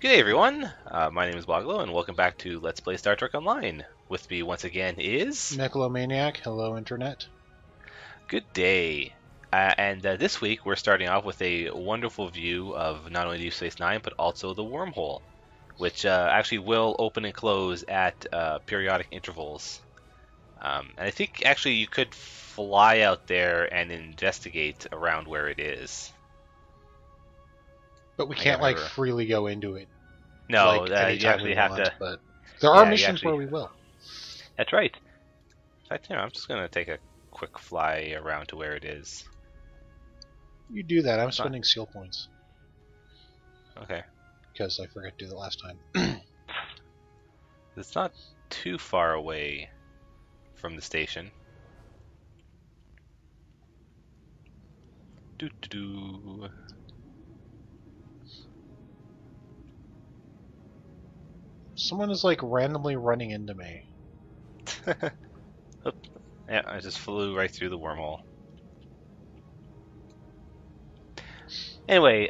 Good day, everyone. My name is Boglo, and welcome back to Let's Play Star Trek Online. With me once again is Necromaniac, hello internet. Good Day. And this week we're starting off with a wonderful view of not only Deep Space Nine but also the wormhole, which actually will open and close at periodic intervals. And I think actually you could fly out there and investigate around where it is. But we I can't can't like remember. freely go into it No, like you anytime we actually have want, to. but there are Yeah, you missions where actually. we will. That's right. In fact, I'm just gonna take a quick fly around to where it is. You do that, I'm It's not spending seal points. okay. Because I forgot to do that last time. It's not too far away from the station. Doo doo doo. Someone is like randomly running into me. Oop. Yeah, I just flew right through the wormhole. Anyway,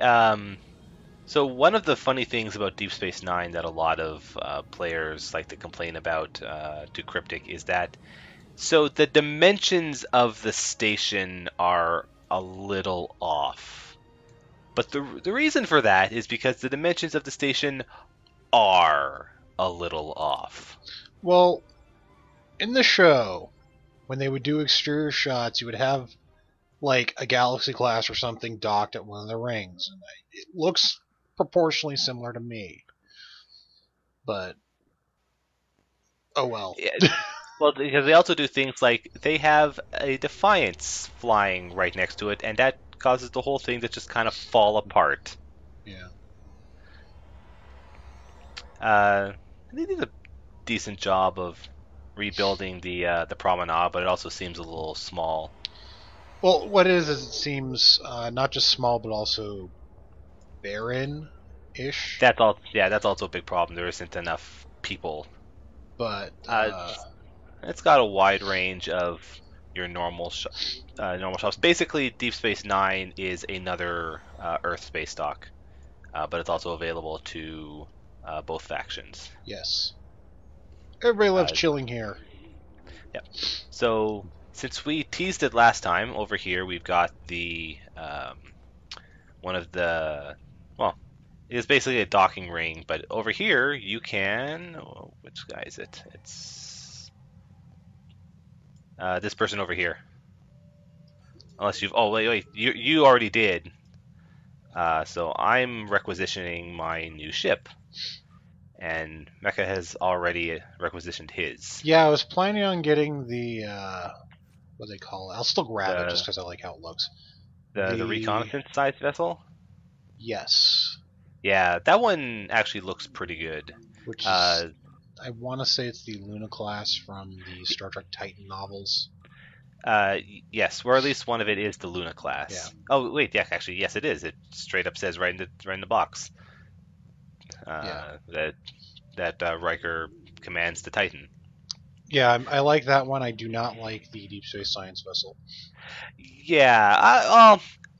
so one of the funny things about Deep Space Nine that a lot of players like to complain about to Cryptic is that so the dimensions of the station are a little off. But the reason for that is because the dimensions of the station are a little off. Well, in the show, when they would do exterior shots, you would have like a Galaxy class or something docked at one of the rings. And it looks proportionally similar to me. But, oh well. Yeah, well, because they also do things like they have a Defiance flying right next to it, and that causes the whole thing to just kind of fall apart. Yeah. They did a decent job of rebuilding the promenade, but it also seems a little small. Well, what it is it seems not just small, but also barren-ish. That's all. Yeah, that's also a big problem. There isn't enough people. But Uh, it's got a wide range of your normal shops. Basically, Deep Space Nine is another Earth space dock, but it's also available to both factions. yes, everybody loves Uh, chilling here. yeah. So since we teased it last time, over here we've got the one of the well, it's basically a docking ring, but over here you can. Oh, which guy is it? It's this person over here. Unless you've. Oh wait, you already did. So I'm requisitioning my new ship, and Mecha has already requisitioned his. Yeah, I was planning on getting the what do they call it? I'll still grab it just The because I like how it looks. the The reconnaissance sized vessel. yes, Yeah, that one actually looks pretty good. which is Uh, I want to say it's the Luna class from the Star Trek Titan novels. yes, or at least one of it is the Luna Yeah, class. Oh wait, yeah, actually, yes, it is. It straight up says right in the box yeah, that Riker commands the Titan. yeah. I like that one. I do not like the Deep Space Science vessel. Yeah,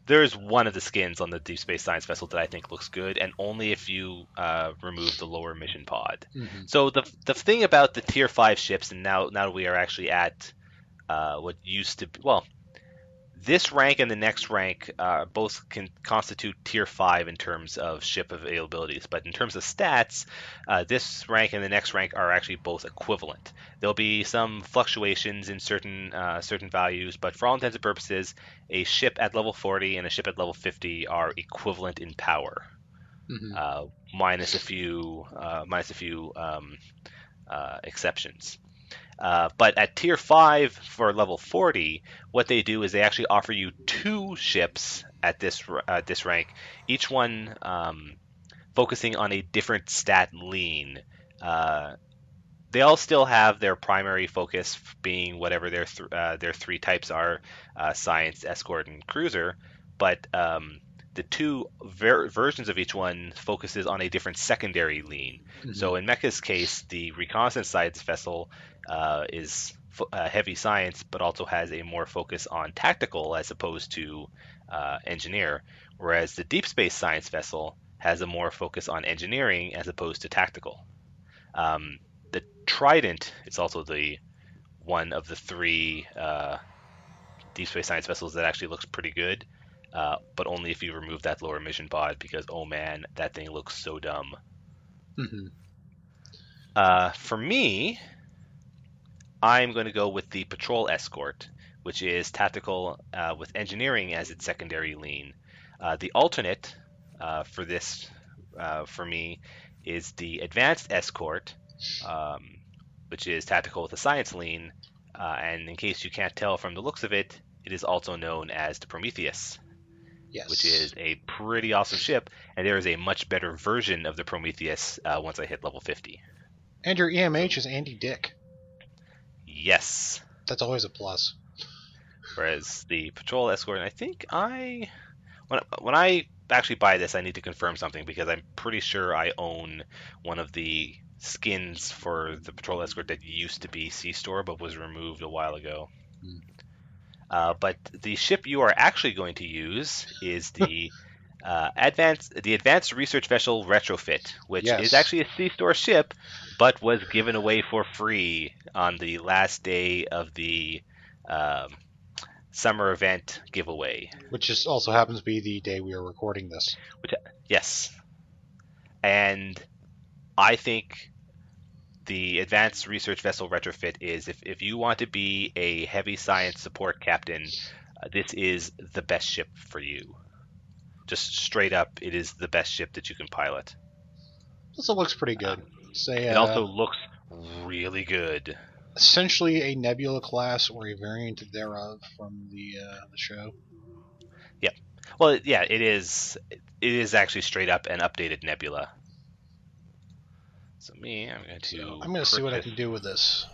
there's one of the skins on the Deep Space Science vessel that I think looks good, and only if you remove the lower mission pod. Hmm. So the thing about the Tier 5 ships, and now we are actually at what used to be, well, this rank and the next rank both can constitute Tier 5 in terms of ship availabilities, but in terms of stats, this rank and the next rank are actually both equivalent. There'll be some fluctuations in certain values, but for all intents and purposes, a ship at level 40 and a ship at level 50 are equivalent in power, Hmm. minus a few exceptions. But at tier 5 for level 40, what they do is they actually offer you two ships at this rank, each one focusing on a different stat lean. Uh, they all still have their primary focus being whatever their three types are: science, escort, and cruiser. But the two versions of each one focuses on a different secondary lean. Hmm. So in Mecha's case, the reconnaissance side vessel is heavy science, but also has a more focus on tactical as opposed to engineer. Whereas the deep space science vessel has a more focus on engineering as opposed to tactical. The Trident is also the one of the three Deep Space Science vessels that actually looks pretty good, but only if you remove that lower mission pod because oh man, that thing looks so dumb. Hmm. For me, I'm going to go with the Patrol Escort, which is tactical with engineering as its secondary lean. The alternate for this, for me, is the Advanced Escort, um, which is tactical with a science lean. And in case you can't tell from the looks of it, it is also known as the Prometheus, which Yes. is a pretty awesome ship. And there is a much better version of the Prometheus once I hit level 50. And your So, EMH is Andy Dick. yes. That's always a plus. Whereas the Patrol Escort, I think when I actually buy this, I need to confirm something because I'm pretty sure I own one of the skins for the Patrol Escort that used to be C Store but was removed a while ago. Hmm. But the ship you are actually going to use is the Advanced Research Vessel Retrofit, which is Yes. actually a C Store ship, but was given away for free on the last day of the um, summer event giveaway. Which just also happens to be the day we are recording this. Which, yes, and I think the Advanced Research Vessel Retrofit is if you want to be a heavy science support captain, this is the best ship for you. Just straight up, it is the best ship that you can pilot. Also looks pretty Uh, good. Say, it also looks really good. essentially a Nebula class or a variant thereof from the show. Yep. Well, yeah, it is. It is actually straight up an updated Nebula. So me, I'm going So to I'm gonna see what I purchase. can do with this.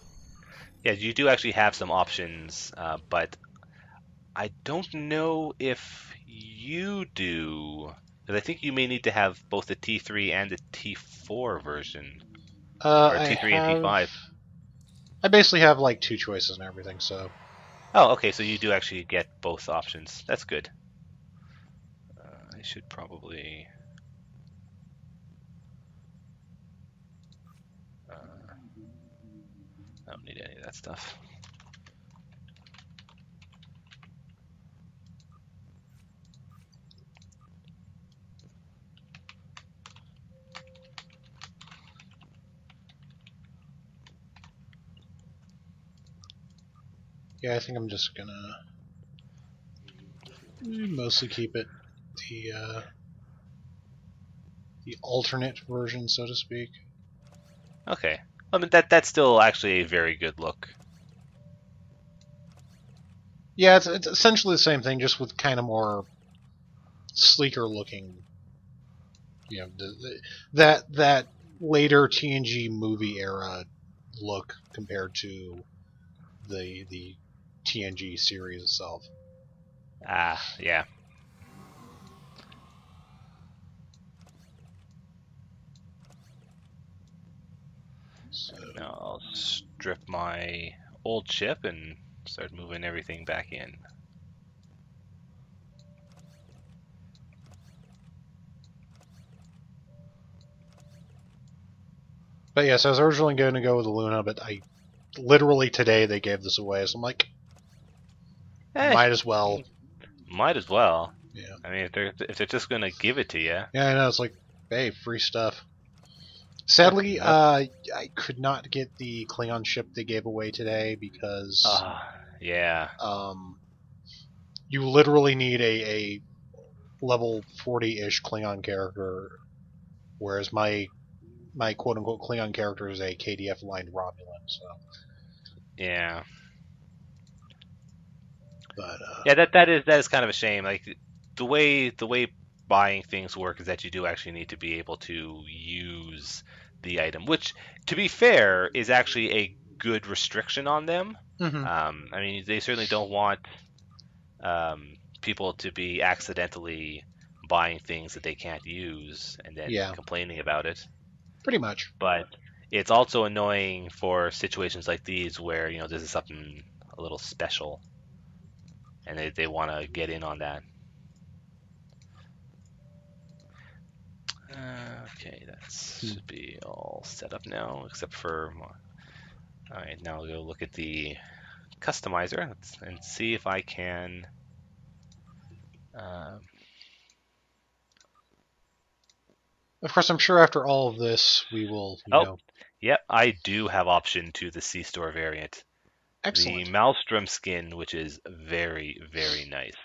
Yeah, you do actually have some options, but I don't know if you do, because I think you may need to have both the T3 and the T4 version, or I T3 and have. T5. I basically have like two choices and everything. So Oh, okay, so you do actually get both options. That's good. I should probably. I don't need any of that stuff. yeah, I think I'm just gonna mostly keep it the uh, the alternate version, so to speak. Okay. I mean that's still actually a very good look. Yeah, it's essentially the same thing, just with kind of more sleeker looking. You know, that later TNG movie era look compared to the TNG series itself. Ah, yeah. So, Now I'll strip my old ship and start moving everything back in. but yes, I was originally going to go with the Luna, but I literally today they gave this away, so I'm like, Eh, might as well. might as well. Yeah, I mean, if they're just gonna give it to you, yeah, I know. It's like, hey, free stuff. yeah. Sadly, I could not get the Klingon ship they gave away today because Yeah. um, you literally need a level 40-ish Klingon character, whereas my quote unquote Klingon character is a KDF aligned Romulan. So, Yeah. but Yeah, that is kind of a shame. Like the way buying things work is that you do actually need to be able to use the item, which, to be fair, is actually a good restriction on them. mhm. I mean, they certainly don't want people to be accidentally buying things that they can't use and then Yeah, complaining about it. pretty much. But it's also annoying for situations like these where this is something a little special and they want to get in on that. Okay, that should be all set up now, except for. All right, now we'll go look at the customizer and see if I can. Uh, Of course, I'm sure after all of this, we will, oh, yep, I do have option to the C-Store variant. The excellent. Maelstrom skin, which is very, very nice.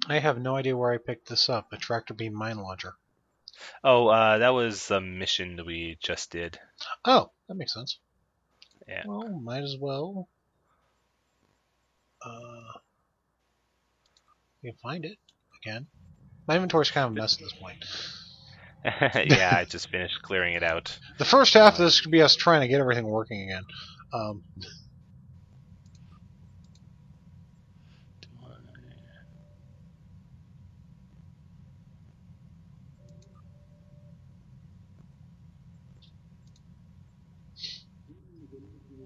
I have no idea where I picked this up. A tractor beam mine launcher. Oh, that was a mission that we just did. Oh, that makes sense. Yeah. Well, might as well. Uh, you can find it again. My inventory's kind of a mess at this point. Yeah, I just finished clearing it out. The first half of this could be us trying to get everything working again.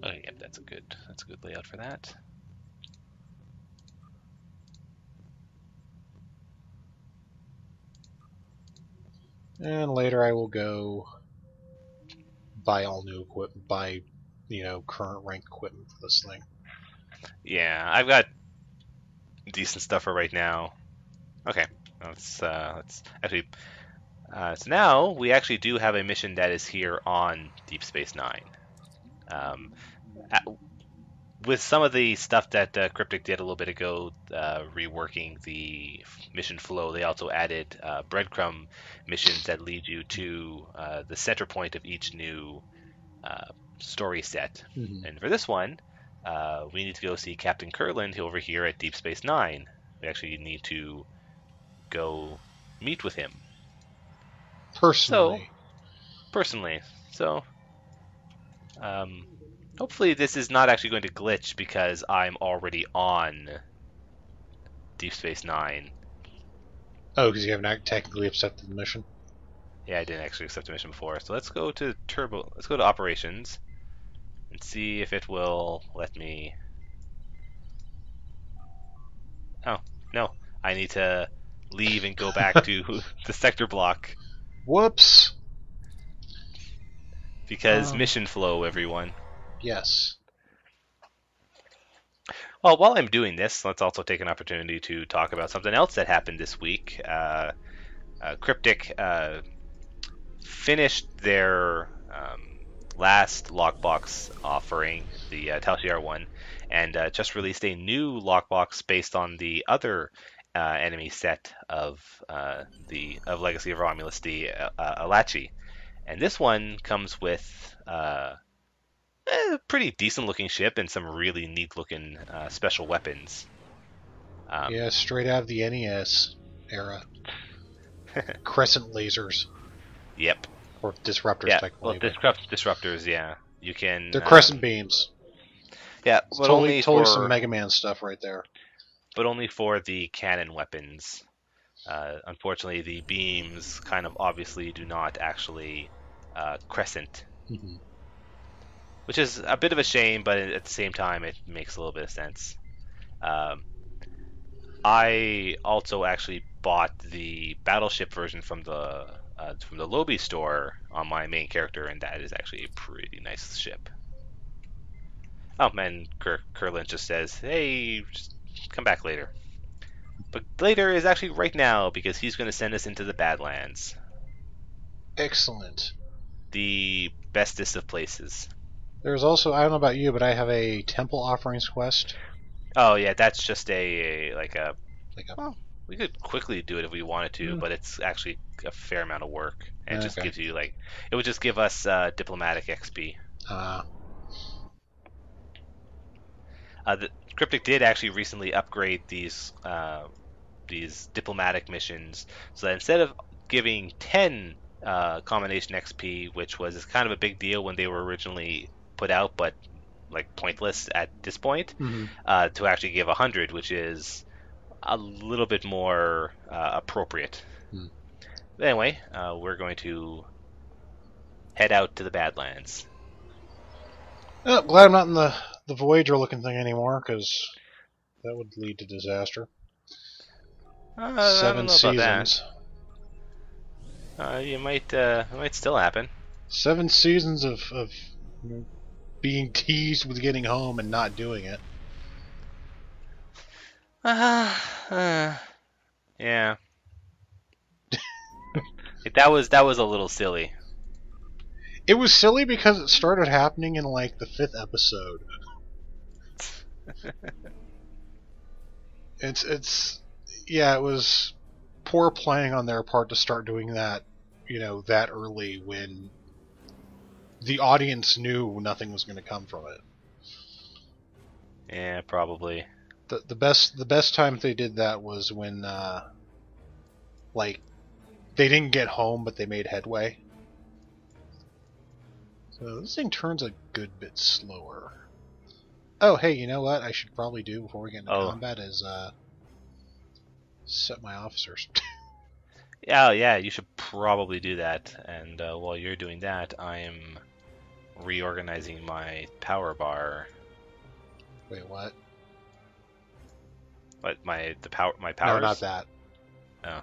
Okay, yep, that's a good layout for that. And later I will go buy all new equipment, buy, current rank equipment for this thing. Yeah, I've got decent stuff for right now. Okay, let's actually. So now we actually do have a mission that is here on Deep Space Nine. Um, with some of the stuff that Cryptic did a little bit ago, reworking the mission flow, they also added breadcrumb missions that lead you to the center point of each new story set. Mm-hmm. And for this one, we need to go see Captain Kurland over here at Deep Space Nine. We actually need to go meet with him. Personally. So, hopefully this is not actually going to glitch because I'm already on Deep Space Nine. Oh, because you haven't technically accepted the mission? Yeah, I didn't actually accept the mission before. So let's go to Let's go to Operations and see if it will let me. Oh, no. I need to leave and go back to the sector block. Whoops. Because mission flow, everyone. Yes. Well, while I'm doing this, let's also take an opportunity to talk about something else that happened this week. Cryptic finished their last lockbox offering, the Tal Shiar one, and just released a new lockbox based on the other enemy set of Legacy of Romulus, the Alachi. And this one comes with a pretty decent looking ship and some really neat looking special weapons. Yeah, straight out of the NES era. Crescent lasers. Yep. Or disruptors, Yeah. technically. Well, disruptors. Yeah. You can. They're crescent beams. Yeah, It's but totally some Mega Man stuff right there. But only for the cannon weapons. Unfortunately, the beams kind of obviously do not actually crescent, which is a bit of a shame, but at the same time, it makes a little bit of sense. I also actually bought the battleship version from the Lobby store on my main character, and that is actually a pretty nice ship. Oh, man, Kurland just says, "Hey, just come back later." But later is actually right now because he's going to send us into the Badlands. Excellent. The bestest of places. There's also, I don't know about you, but I have a temple offerings quest. Oh yeah, that's just well, we could quickly do it if we wanted to, but it's actually a fair amount of work, and it just gives you it would just give us diplomatic XP. The Cryptic did actually recently upgrade these diplomatic missions, so that instead of giving 10 combination XP, which was kind of a big deal when they were originally put out, but like pointless at this point, to actually give 100, which is a little bit more appropriate. Anyway, we're going to head out to the Badlands. Oh, glad I'm not in the Voyager-looking thing anymore, because that would lead to disaster. I don't Seven know about that. seasons. It might still happen. 7 seasons of being teased with getting home and not doing it. Yeah. That was a little silly. It was silly because it started happening in like the 5th episode. It's yeah, it was poor playing on their part to start doing that, that early when the audience knew nothing was going to come from it. Yeah, probably. The best time they did that was when like they didn't get home but they made headway. So this thing turns a good bit slower. Oh, hey, you know what I should probably do before we get into combat is set my officers. Yeah, you should probably do that. And while you're doing that, I am reorganizing my power bar. Wait, what? What my powers? No, not that. Oh.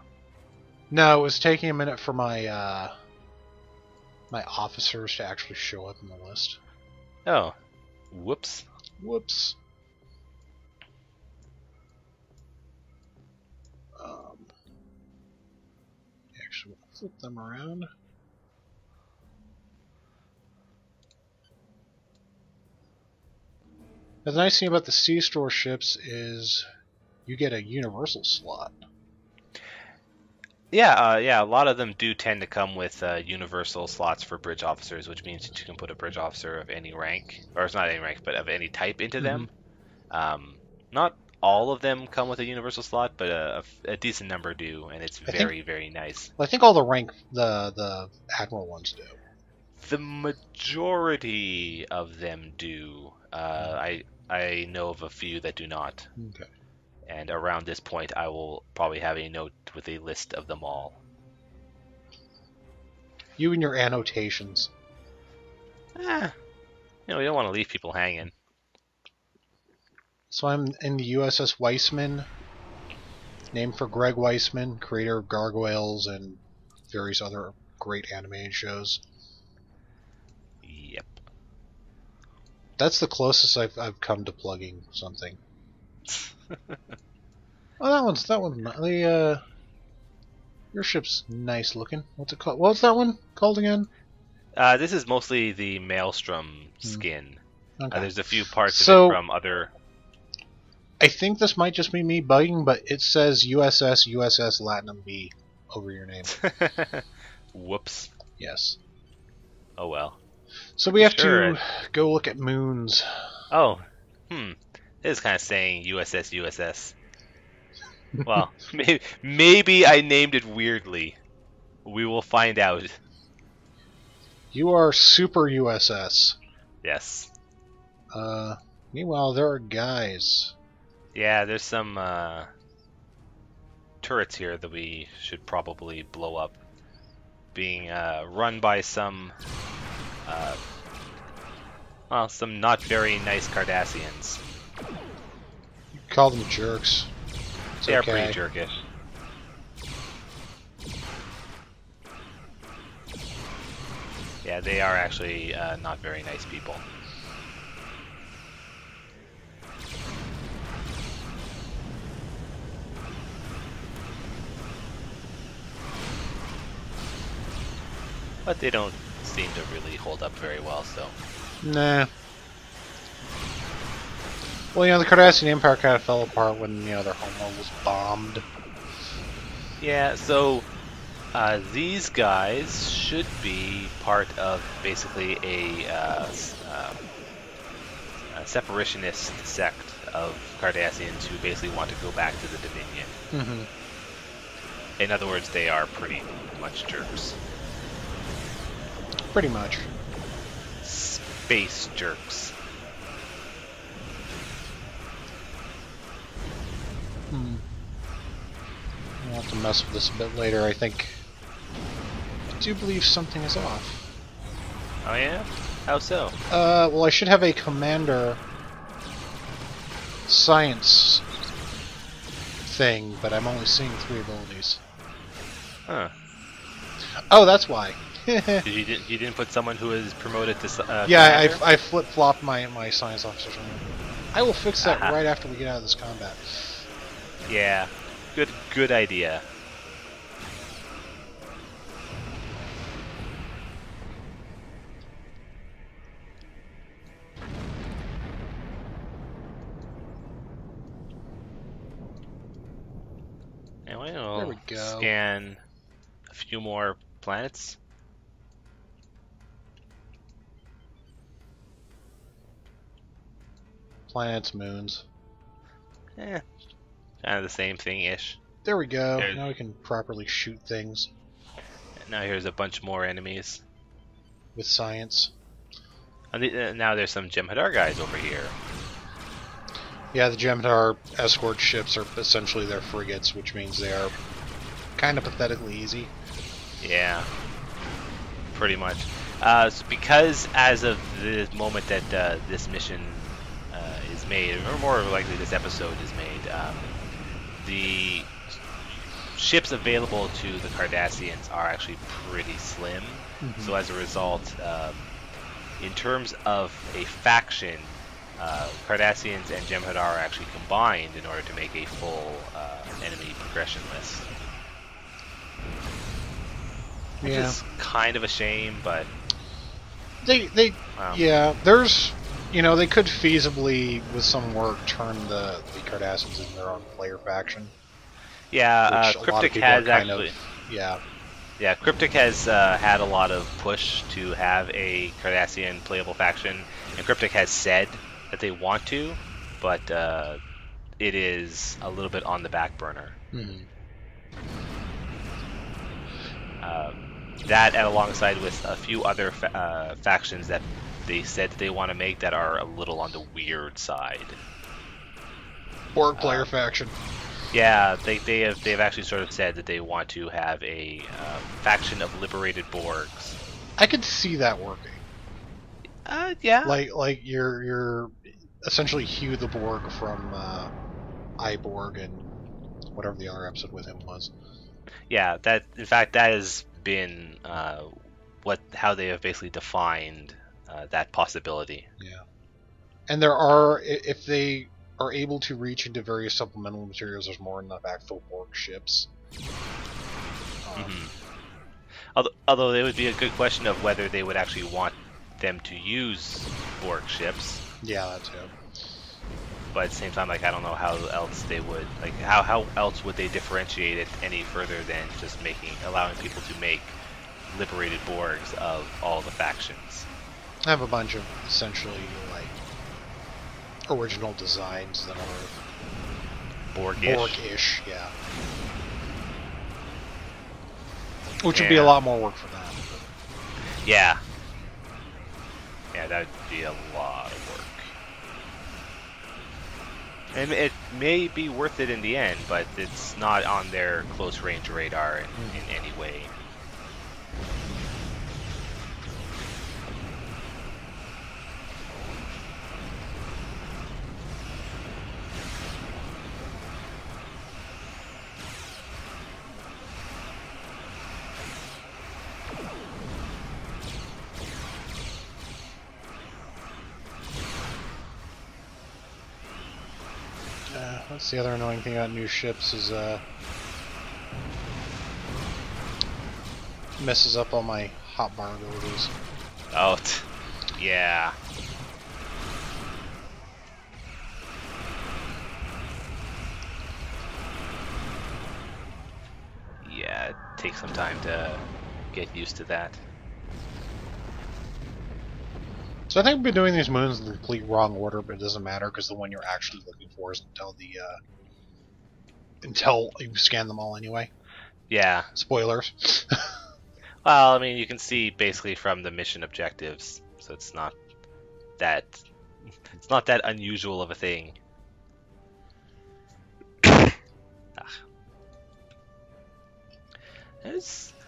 No, it was taking a minute for my my officers to actually show up in the list. Oh. Whoops. Whoops. Actually, we'll flip them around. Now, the nice thing about the C-Store ships is you get a universal slot. Yeah, a lot of them do tend to come with universal slots for bridge officers, which means that you can put a bridge officer of any rank, or it's not any rank, but of any type into them. Not all of them come with a universal slot, but a decent number do, and it's very nice. I think all the Admiral ones do. The majority of them do. I know of a few that do not. Okay. And around this point, I will probably have a note with a list of them all. You and your annotations. We don't want to leave people hanging. So I'm in the USS Weissman, named for Greg Weissman, creator of Gargoyles and various other great animated shows. Yep. That's the closest I've come to plugging something. Oh, that one's not the your ship's nice looking. What's it called? What's that one called again? This is mostly the Maelstrom skin. Okay. There's a few parts of it from other. I think this might just be me bugging, but it says USS Latinum B over your name. Whoops. Yes. Oh well. So we have to go look at moons. Oh. It is kind of saying USS. Well, maybe I named it weirdly. We will find out. You are Super USS. Yes. Meanwhile, there are guys. Yeah, there's some turrets here that we should probably blow up. Being run by some not very nice Cardassians. You call them jerks. They are pretty jerkish. Yeah, they are actually not very nice people. But they don't seem to really hold up very well, so. Nah. Well, the Cardassian Empire kind of fell apart when, their homeworld was bombed. Yeah, so these guys should be part of basically a separationist sect of Cardassians who basically want to go back to the Dominion. Mm-hmm. In other words, they are pretty much jerks. Pretty much. Space jerks. We'll have to mess with this a bit later. I think do believe something is off. Oh yeah? How so? Well, I should have a commander science thing, but I'm only seeing 3 abilities. Huh. Oh, that's why. You didn't put someone who is promoted to Yeah, commander? I flip-flopped my science officers. I will fix that Uh-huh. right after we get out of this combat. Yeah. Good idea. Anyway, There we'll we go. scan a few more planets. Planets, moons. Eh, kind of the same thing-ish. There we go. There's, Now we can properly shoot things now here's a bunch more enemies. with science. Now there's some Jem'Hadar guys over here. Yeah, the Jem'Hadar escort ships are essentially their frigates, which means they are kind of pathetically easy. Yeah, pretty much. So because as of the moment that this mission is made, or more likely this episode is made, the ships available to the Cardassians are actually pretty slim. So as a result, in terms of a faction, Cardassians and Jem'Hadar are actually combined in order to make a full enemy progression list. Which Yeah. is kind of a shame, but Yeah, there's, they could feasibly, with some work, turn the Cardassians into their own player faction. yeah, Which a lot of Cryptic people has are kind actually, of, yeah. yeah, Cryptic has had a lot of push to have a Cardassian playable faction, and Cryptic has said that they want to, but it is a little bit on the back burner. That, and alongside with a few other factions that they said that they want to make that are a little on the weird side. Borg player faction. Yeah, they've actually sort of said that they want to have a faction of liberated Borgs. I could see that working. Yeah. Like you're essentially Hugh the Borg from Iborg and whatever the other episode with him was. Yeah, that in fact that has been how they have basically defined that possibility. Yeah. And there are, if they are able to reach into various supplemental materials, there's more than enough actual Borg ships. Although it would be a good question of whether they would actually want them to use Borg ships. Yeah, that too. But at the same time, like I don't know how else they would how else would they differentiate it any further than just allowing people to make liberated Borgs of all the factions. I have a bunch of essentially like original designs that are Borg-ish. Borg-ish, yeah. Which would be a lot more work for them. Yeah. Yeah, that would be a lot of work. And it may be worth it in the end, but it's not on their close range radar in any way. That's the other annoying thing about new ships is messes up all my hotbar abilities. Oh, yeah. Yeah, it takes some time to get used to that. So I think we've been doing these moons in the complete wrong order, but it doesn't matter because the one you're actually looking for is until you scan them all anyway. Yeah. Spoilers. Well, I mean, you can see basically from the mission objectives, so it's not that unusual of a thing.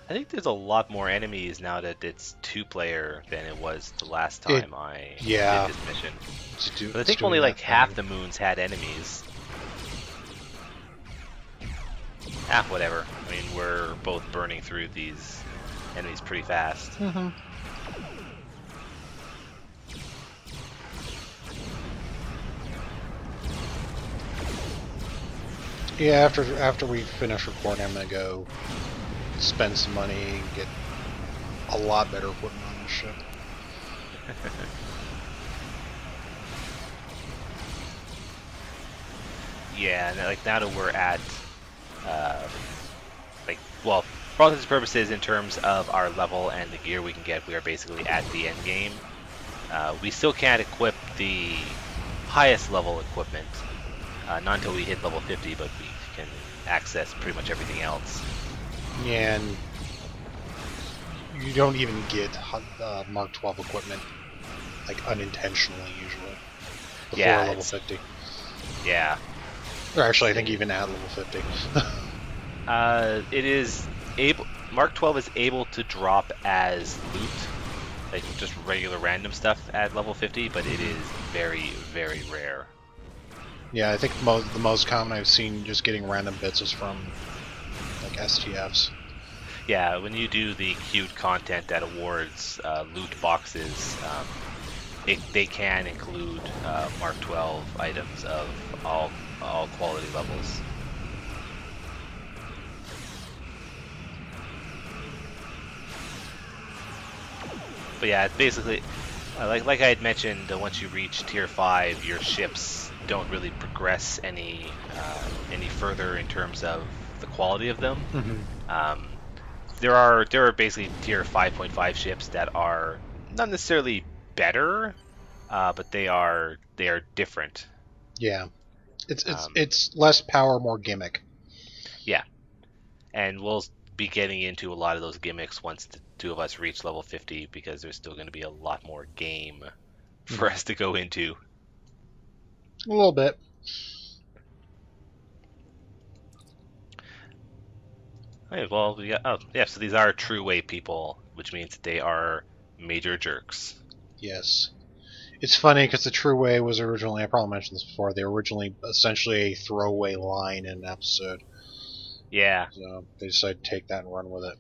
I think there's a lot more enemies now that it's two-player than it was the last It time I did yeah, this mission. But I it's think only doing that like half thing. the moons had enemies. Ah, whatever. I mean, we're both burning through these enemies pretty fast. Hmm. Yeah, after we finish recording, I'm gonna go spend some money and get a lot better equipment on this ship. Yeah, and like now that we're at, uh, like, well, for all intents and purposes, in terms of our level and the gear we can get, we are basically at the end game. We still can't equip the highest level equipment, not until we hit level 50, but we can access pretty much everything else. Yeah, and you don't even get Mark 12 equipment, like unintentionally usually, before Yeah, level 50. yeah. Or actually, I think even at level 50. It is able. Mark 12 is able to drop as loot, like just regular random stuff at level 50, but it is very, very rare. Yeah, I think the most common I've seen just getting random bits is from like STFs. Yeah, when you do the queued content at awards loot boxes, they can include Mark 12 items of all quality levels. But yeah, it's basically like I had mentioned. Once you reach tier 5, your ships don't really progress any further in terms of the quality of them. Hmm. Um, there are basically tier 5.5 ships that are not necessarily better, but they are different. Yeah, it's it's Um, it's less power, more gimmick. yeah, and we'll be getting into a lot of those gimmicks once the two of us reach level 50 because there's still going to be a lot more game for Hmm. us to go into. A little bit. Okay, well, we got, oh yeah, so these are true way people, which means that they are major jerks. Yes. It's funny because the True Way was originally, I probably mentioned this before, they were originally essentially a throwaway line in an episode. Yeah, So they decided to take that and run with it.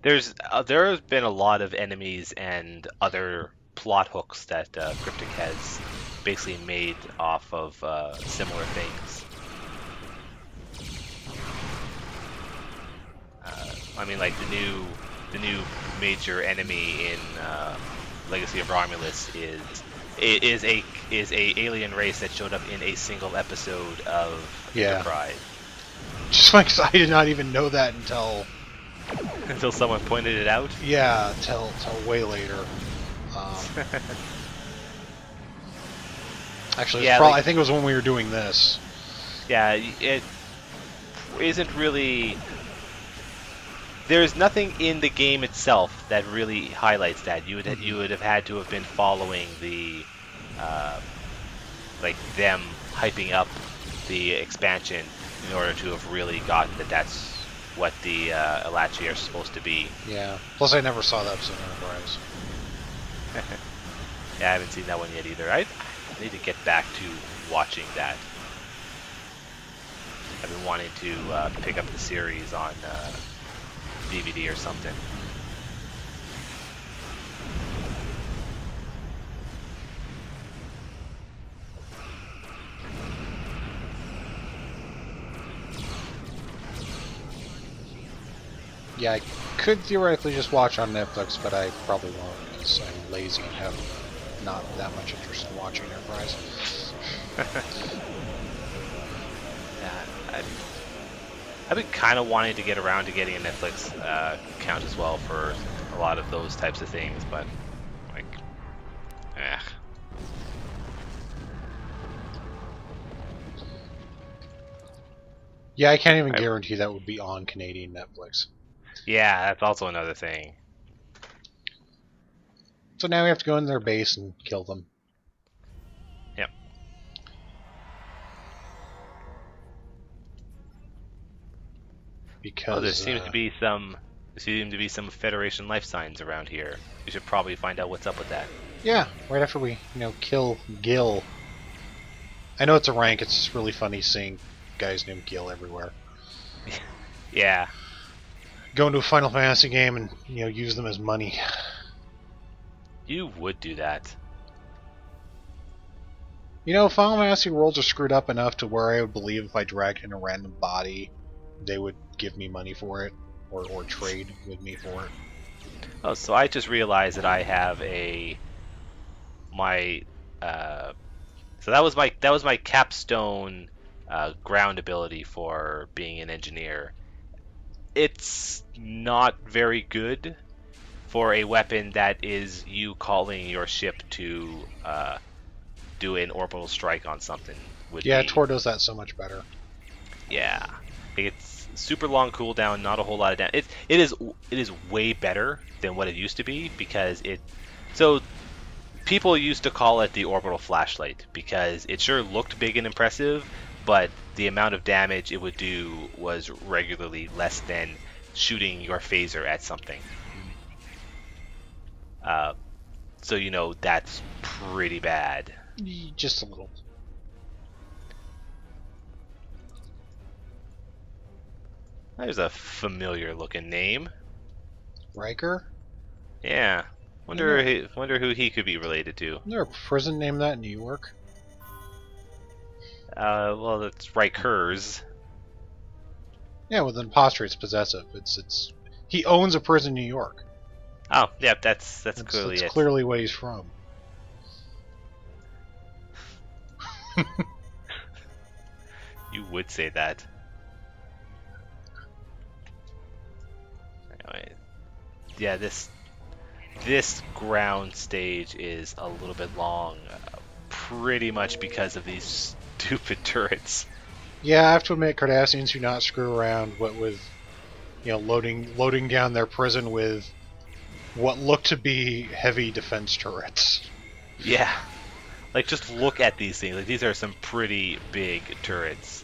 there has been a lot of enemies and other plot hooks that Cryptic has basically made off of similar things. I mean, like the new major enemy in Legacy of Romulus is a alien race that showed up in a single episode of Yeah. Enterprise Just like 'cause I did not even know that until, until someone pointed it out. yeah, till way later. Um, actually, Yeah, I think it was when we were doing this. yeah, it isn't really. There's nothing in the game itself that really highlights that. You would have had to have been following the uh, like them hyping up the expansion in order to have really gotten that that's what the Elachi are supposed to be. Yeah. Plus, I never saw that episode of Enterprise. Yeah, I haven't seen that one yet either. I need to get back to watching that. I've been wanting to pick up the series on DVD or something. Yeah, I could theoretically just watch on Netflix, but I probably won't because I'm lazy and have not that much interest in watching Enterprise. Yeah, I've been kind of wanting to get around to getting a Netflix account as well for a lot of those types of things, but like, eh. Yeah, I can't even I, guarantee that would be on Canadian Netflix. yeah, that's also another thing. So now we have to go in their base and kill them. Yep. Oh, there Because, seems to be some There seem to be some Federation life signs around here. We should probably find out what's up with that. Yeah, right after we, kill Gil. I know it's a rank, it's just really funny seeing guys named Gil everywhere. Yeah. Go into a Final Fantasy game and, use them as money. You would do that. Final Fantasy worlds are screwed up enough to where I would believe if I dragged in a random body, they would give me money for it, or trade with me for it. Oh, so I just realized that I have so that was my capstone ground ability for being an engineer. It's not very good for a weapon that is you calling your ship to do an orbital strike on something. Tor does that so much better. Yeah, it's super long cooldown, not a whole lot of damage. It is way better than what it used to be because so people used to call it the orbital flashlight because it sure looked big and impressive, but the amount of damage it would do was regularly less than shooting your phaser at something. So that's pretty bad. Just a little. There's a familiar looking name. Riker? Yeah. Wonder who he could be related to. Isn't there a prison named that in New York? Well, it's Rikers. Yeah, with an apostrophe, it's possessive. It's he owns a prison in New York. Oh, yeah, that's clearly that's it. clearly where he's from. You would say that. Anyway, yeah, this ground stage is a little bit long, pretty much because of these stupid turrets. Yeah, I have to admit, Cardassians do not screw around. What with, loading down their prison with what look to be heavy defense turrets. Yeah, like just look at these things. Like these are some pretty big turrets.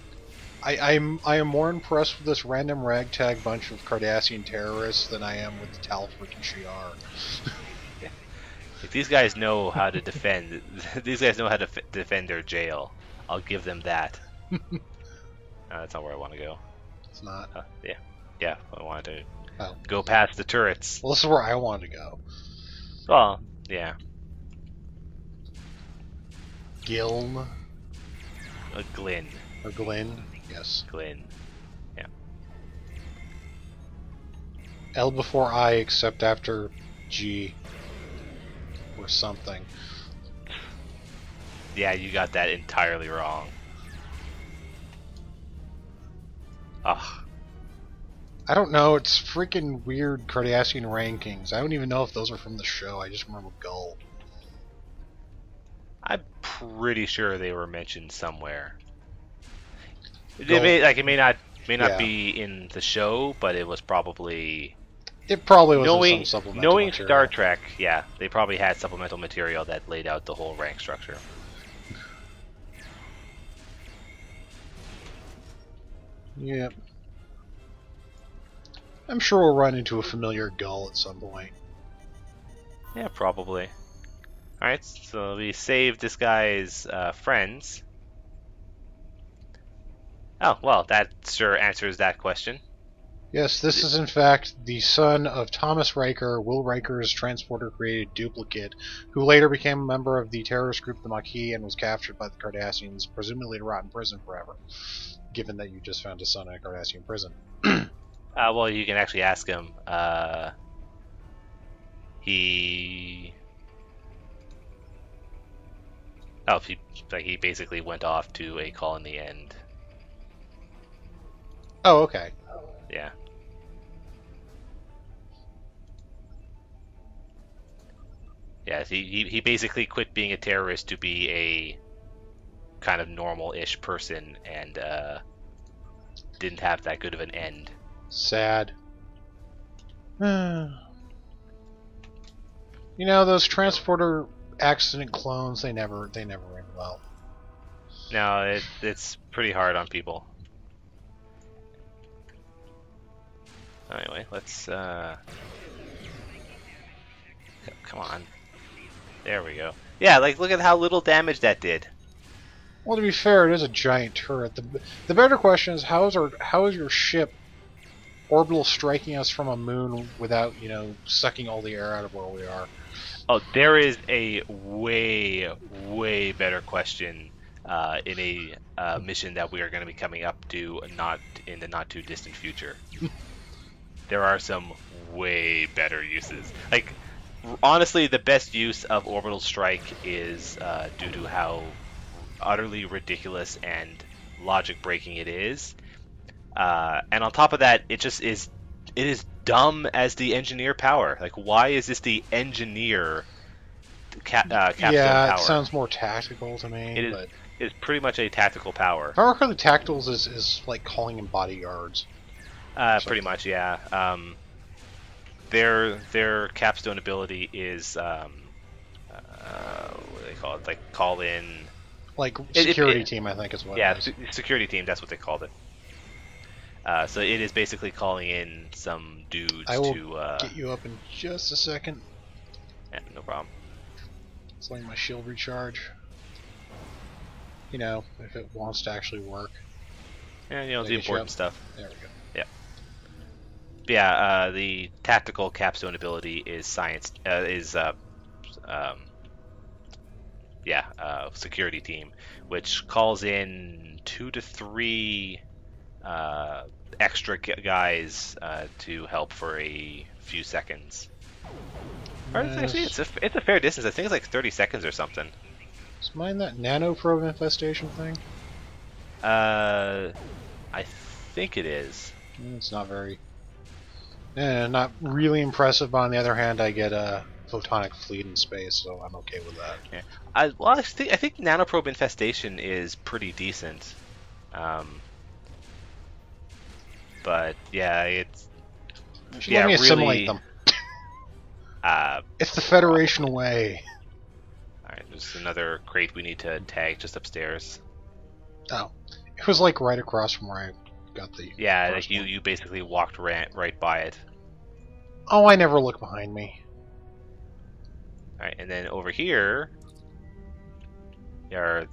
I am more impressed with this random ragtag bunch of Cardassian terrorists than I am with the Tal freaking Shi'ar. If these guys know how to defend, these guys know how to defend their jail. I'll give them that. That's not where I want to go. It's not. Yeah. I wanted to go past the turrets. Well, this is where I want to go. Well, yeah. Gilm. Glyn. Or Glenn. Yes. Glyn. Yeah. L before I, except after G. Or something. Yeah, you got that entirely wrong. Ugh. I don't know, it's freaking weird Cardassian rankings. I don't even know if those are from the show, I just remember Gull. I'm pretty sure they were mentioned somewhere. Gull. It may not be in the show, but it was probably... It probably was in some supplemental knowing material. Star Trek, yeah, they probably had supplemental material that laid out the whole rank structure. Yep. I'm sure we'll run into a familiar Gull at some point. Yeah, probably. Alright, so we saved this guy's friends. Oh, well, that sure answers that question. Yes, this is in fact the son of Thomas Riker, Will Riker's transporter-created duplicate, who later became a member of the terrorist group the Maquis and was captured by the Cardassians, presumably to rot in prison forever, given that you just found his son in a Cardassian prison. Well, you can actually ask him. He basically went off to a colony and... Oh, okay. Yeah. Yeah, he basically quit being a terrorist to be a kind of normal-ish person and didn't have that good of an end. Sad. Those transporter accident clones, they never end well. No, it's pretty hard on people. Anyway, let's come on. There we go. Yeah, like look at how little damage that did. Well, to be fair, it is a giant turret. The better question is how is your ship orbital striking us from a moon without sucking all the air out of where we are? Oh, there is a way better question in a mission that we are going to be coming up to not in the not too distant future. There are some way better uses. Like, honestly, the best use of orbital strike is due to how utterly ridiculous and logic breaking it is. And on top of that, it just is. It is dumb as the engineer power. Like, why is this the engineer capstone Yeah, power? it sounds more tactical to me. It is. But It's pretty much a tactical power. if I recall, the tacticals is like calling in bodyguards. Pretty much, yeah. Their capstone ability is what do they call it? Like call in. Like security team, I think is what. Yeah, it is. security team. That's what they called it. So it is basically calling in some dudes I will to. get you up in just a second. Yeah, no problem. It's letting my shield recharge. If it wants to actually work. And Did I the get you important up? stuff. There we go. Yeah, the tactical capstone ability is security team, which calls in 2 to 3 extra guys to help for a few seconds. Or actually, it's a fair distance. I think it's like 30 seconds or something. Is mine that nano probe infestation thing? I think it is. It's not very. Not really impressive, but on the other hand, I get a photonic fleet in space, so I'm okay with that. Yeah. I think nanoprobe infestation is pretty decent. But yeah, it's Let me assimilate them. It's the Federation way. Alright, there's another crate we need to tag just upstairs. Oh, it was like right across from where I got the. Yeah, first like one. you basically walked right by it. Oh, I never look behind me. Alright, and then over here are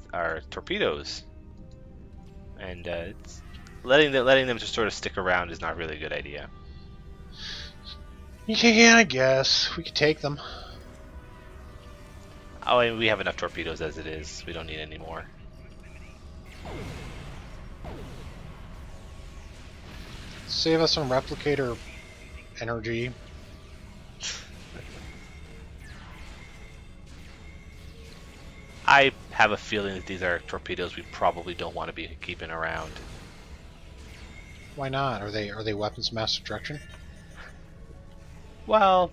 torpedoes, and it's letting them just sort of stick around is not really a good idea. Yeah, I guess we could take them. Oh, and we have enough torpedoes as it is. We don't need any more. Save us some replicator energy. I have a feeling that these are torpedoes we probably don't want to be keeping around. Why not? Are they weapons of mass destruction? Well,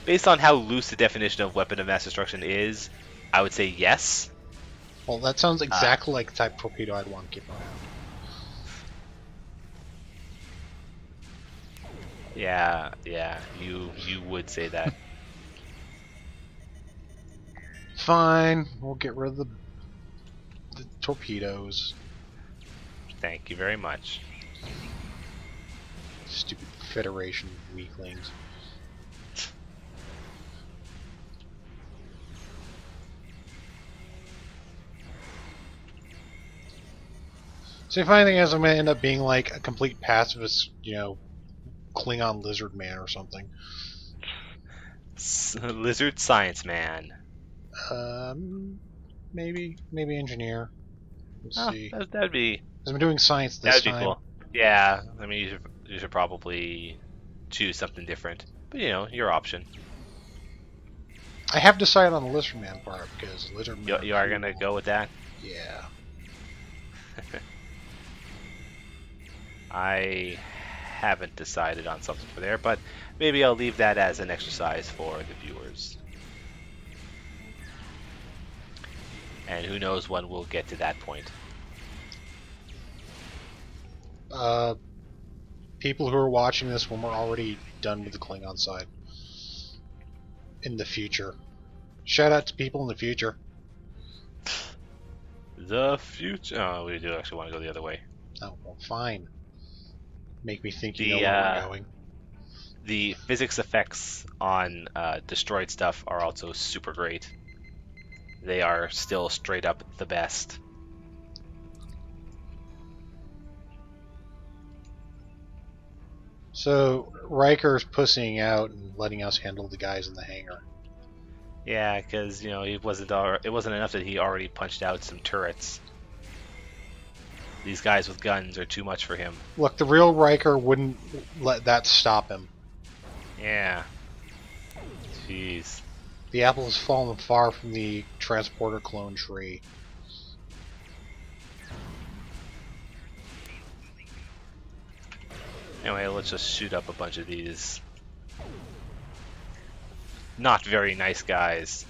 based on how loose the definition of weapon of mass destruction is, I would say yes. Well, that sounds exactly like the type of torpedo I'd want to keep around. Yeah, you would say that. Fine, we'll get rid of the torpedoes. Thank you very much. Stupid Federation weaklings. So the funny thing is, I'm gonna end up being like a complete pacifist, Klingon lizard man or something. Lizard science man. Maybe engineer. Let's see. That'd be 'Cause I'm doing science this that'd be time. cool. Yeah, I mean you should probably choose something different, but your option. I have decided on the lizard man part because lizard man. You are gonna go with that. Yeah. I haven't decided on something for there, but maybe I'll leave that as an exercise for the viewers. And who knows when we'll get to that point. People who are watching this when we're already done with the Klingon side. In the future. Shout out to people in the future. The future. Oh, we do actually want to go the other way. Oh, well, fine. Make me think you know where we're going. The physics effects on destroyed stuff are also super great. They are still straight up the best. So Riker's pussying out and letting us handle the guys in the hangar. Yeah, because it wasn't enough that he already punched out some turrets. These guys with guns are too much for him. Look, the real Riker wouldn't let that stop him. Yeah. Jeez. The apple has fallen far from the transporter clone tree. Anyway, let's just shoot up a bunch of these not very nice guys.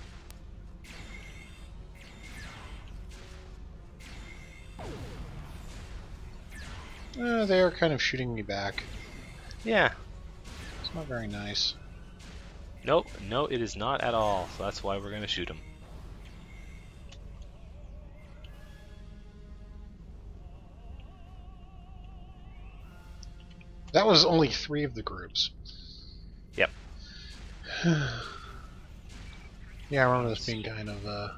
They are kind of shooting me back. Yeah. It's not very nice. Nope, no, it is not at all. So that's why we're gonna shoot them. That was only 3 of the groups. Yep. Yeah, I remember this being kind of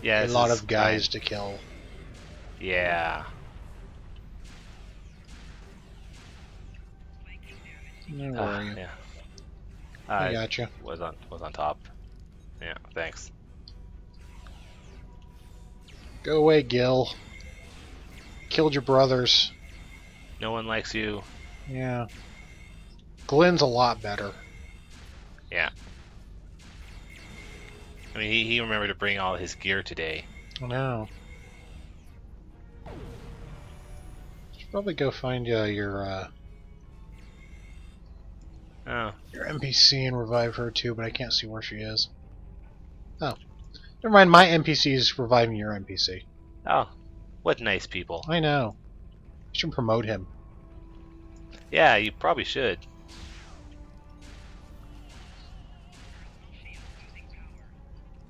Yeah, a lot of guys to kill. Yeah. No, where are you? Yeah. I gotcha. Was on top. Yeah, thanks. Go away, Gil. Killed your brothers. No one likes you. Yeah. Glenn's a lot better. Yeah. I mean, he remembered to bring all his gear today. I know. Should probably go find your NPC and revive her too, but I can't see where she is. Oh. Never mind, my NPC is reviving your NPC. Oh, what nice people. I know. I should promote him. Yeah, you probably should.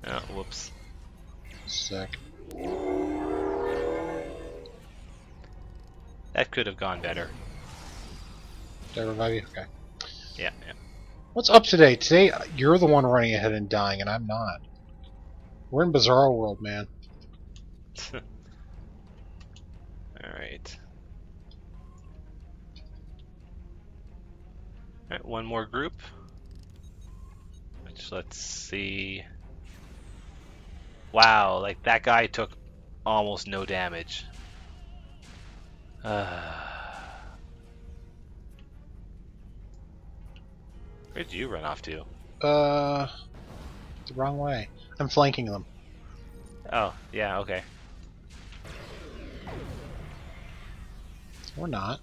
Oh, whoops. Sick. That could have gone better. Did I revive you? Okay. Yeah, yeah. What's up today? Today, you're the one running ahead and dying, and I'm not. We're in Bizarro World, man. Alright. Alright, one more group. Which, let's see. Wow, like that guy took almost no damage. Where'd you run off to? The wrong way. I'm flanking them. Oh, yeah, okay. Or not.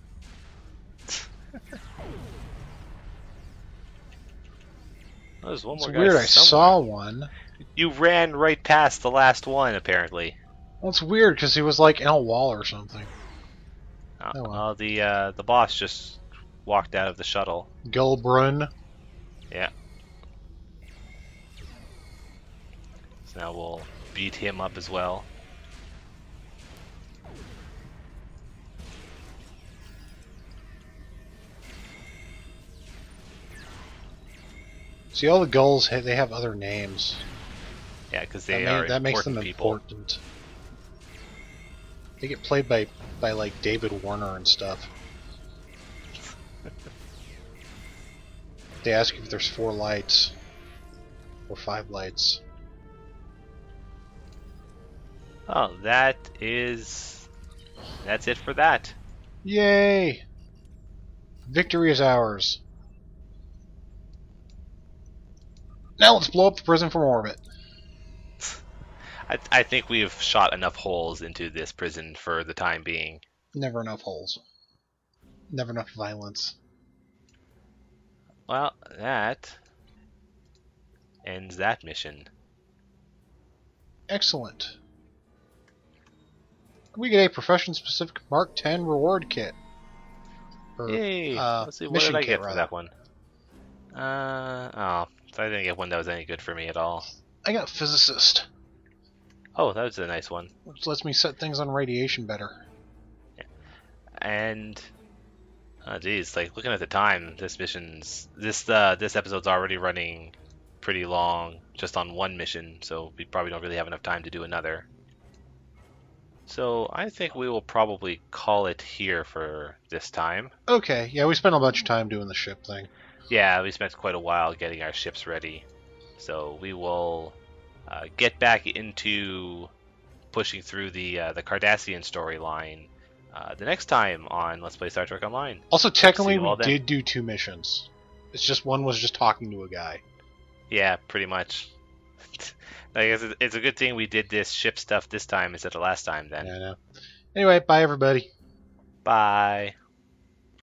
There's one It's more guy weird, I somewhere. saw one. You ran right past the last one, apparently. Well, it's weird, because he was like in a wall or something. Oh, Oh, well. well, the boss just walked out of the shuttle. Gulbrun. Yeah. So now we'll beat him up as well. See, all the gulls, they have other names. Yeah, because that makes them people. important. They get played by like David Warner and stuff. They ask if there's 4 lights or 5 lights. Oh, that's it for that. Yay! Victory is ours. Now let's blow up the prison from orbit. I think we've shot enough holes into this prison for the time being. Never enough holes. Never enough violence. Well, that ends that mission. Excellent. We get a profession-specific Mark 10 reward kit. Or, Yay! Let's see, what did I get for that one? Oh, so I didn't get one that was any good for me at all. I got physicist. Oh, that was a nice one. Which lets me set things on radiation better. And Geez, like looking at the time, this episode's already running pretty long just on one mission, so we probably don't really have enough time to do another. So I think we will probably call it here for this time. Okay, yeah, we spent a bunch of time doing the ship thing. Yeah, we spent quite a while getting our ships ready, so we will get back into pushing through the Cardassian storyline the next time on Let's Play Star Trek Online. Also, Hope to see technically, you we all then. did do 2 missions. It's just one was just talking to a guy. Yeah, pretty much. I guess it's a good thing we did this ship stuff this time instead of last time then. Yeah, I know. Anyway, bye everybody. Bye.